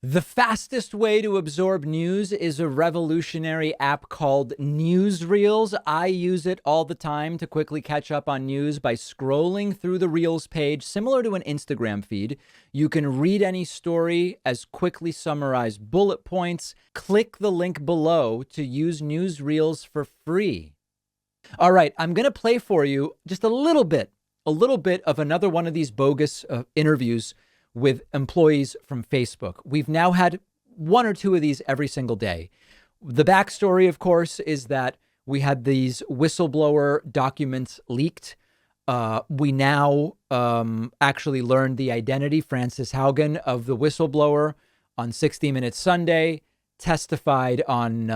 The fastest way to absorb news is a revolutionary app called Newsreels. I use it all the time to quickly catch up on news by scrolling through the Reels page, similar to an Instagram feed. You can read any story as quickly summarized bullet points. Click the link below to use Newsreels for free. All right, I'm going to play for you just a little bit of another one of these bogus interviews with employees from Facebook. We've now had one or two of these every single day. The backstory, of course, is that we had these whistleblower documents leaked. We now actually learned the identity, Frances Haugen, of the whistleblower on 60 Minutes Sunday, testified on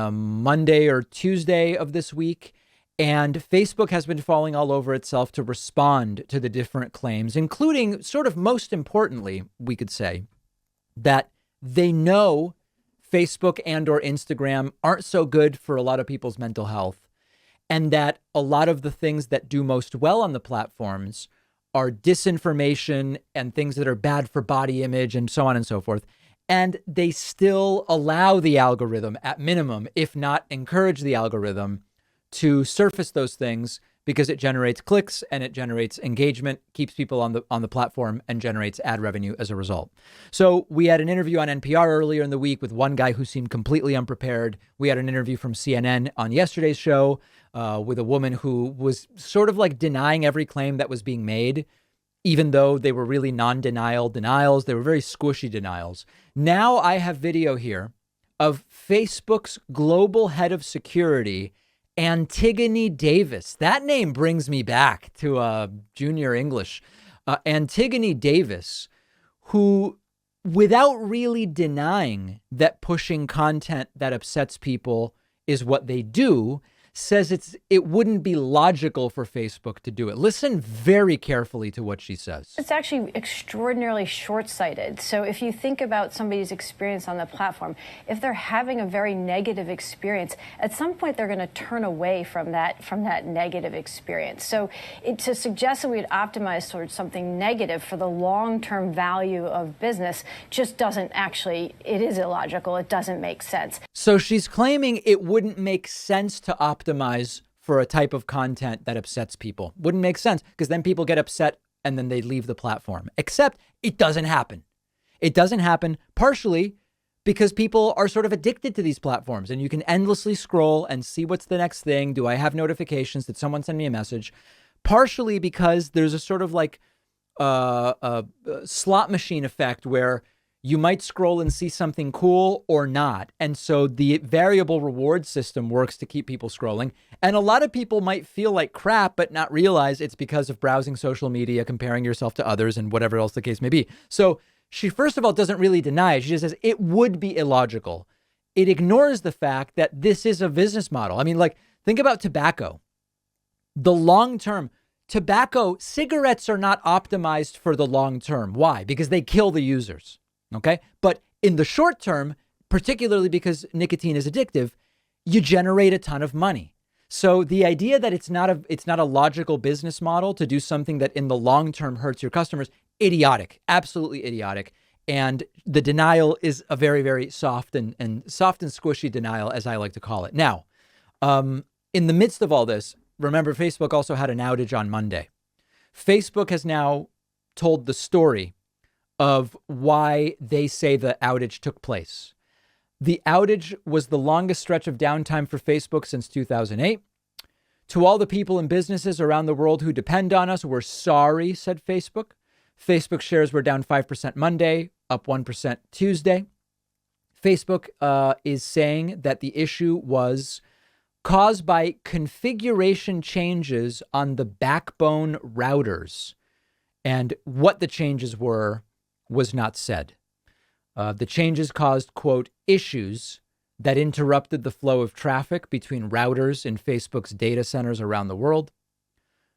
Monday or Tuesday of this week. And Facebook has been falling all over itself to respond to the different claims, including, sort of most importantly, we could say, that they know Facebook and or Instagram aren't so good for a lot of people's mental health, and that a lot of the things that do most well on the platforms are disinformation and things that are bad for body image and so on and so forth. And they still allow the algorithm, at minimum, if not encourage the algorithm, to surface those things because it generates clicks and it generates engagement, keeps people on the platform, and generates ad revenue as a result. So we had an interview on NPR earlier in the week with one guy who seemed completely unprepared. We had an interview from CNN on yesterday's show with a woman who was sort of like denying every claim that was being made, even though they were really non-denial denials. They were very squishy denials. Now I have video here of Facebook's global head of security, Antigone Davis. That name brings me back to junior English. Antigone Davis, who, without really denying that pushing content that upsets people is what they do, says it wouldn't be logical for Facebook to do it. Listen very carefully to what she says. It's actually extraordinarily short-sighted. So if you think about somebody's experience on the platform, if they're having a very negative experience, at some point they're going to turn away from that negative experience. So to suggest that we'd optimize towards something negative for the long-term value of business just doesn't actually, it is illogical. It doesn't make sense. So she's claiming it wouldn't make sense to optimize for a type of content that upsets people. Wouldn't make sense because then people get upset and then they leave the platform. Except it doesn't happen. It doesn't happen partially because people are sort of addicted to these platforms and you can endlessly scroll and see what's the next thing. Do I have notifications? Did someone send me a message? Partially because there's a sort of like a slot machine effect where you might scroll and see something cool or not. And so the variable reward system works to keep people scrolling. And a lot of people might feel like crap, but not realize it's because of browsing social media, comparing yourself to others and whatever else the case may be. So she, first of all, doesn't really deny it. She just says it would be illogical. It ignores the fact that this is a business model. I mean, like, think about tobacco. The long term, tobacco, cigarettes are not optimized for the long term. Why? Because they kill the users. Okay. But in the short term, particularly because nicotine is addictive, you generate a ton of money. So the idea that it's not a logical business model to do something that in the long term hurts your customers, idiotic, absolutely idiotic. And the denial is a very, very soft and squishy denial, as I like to call it. Now, in the midst of all this, remember, Facebook also had an outage on Monday. Facebook has now told the story of why they say the outage took place. The outage was the longest stretch of downtime for Facebook since 2008. To all the people and businesses around the world who depend on us, we're sorry, said Facebook. Facebook shares were down 5% Monday, up 1% Tuesday. Facebook is saying that the issue was caused by configuration changes on the backbone routers. And what the changes were was not said. The changes caused, quote, issues that interrupted the flow of traffic between routers in Facebook's data centers around the world.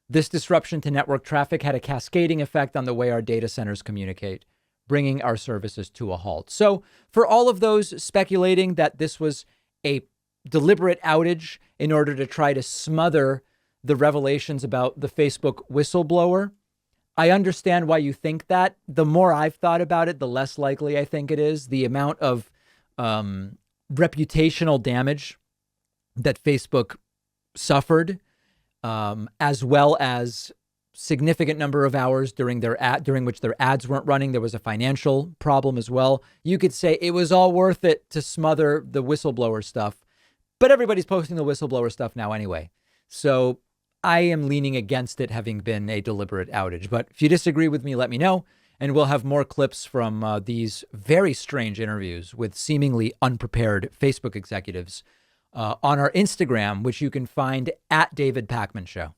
This disruption to network traffic had a cascading effect on the way our data centers communicate, bringing our services to a halt. So for all of those speculating that this was a deliberate outage in order to try to smother the revelations about the Facebook whistleblower, I understand why you think that. The more I've thought about it, the less likely I think it is. The amount of reputational damage that Facebook suffered, as well as significant number of hours during which their ads weren't running. There was a financial problem as well. You could say it was all worth it to smother the whistleblower stuff, but everybody's posting the whistleblower stuff now anyway. So I am leaning against it having been a deliberate outage. But if you disagree with me, let me know. And we'll have more clips from these very strange interviews with seemingly unprepared Facebook executives on our Instagram, which you can find at David Pakman Show.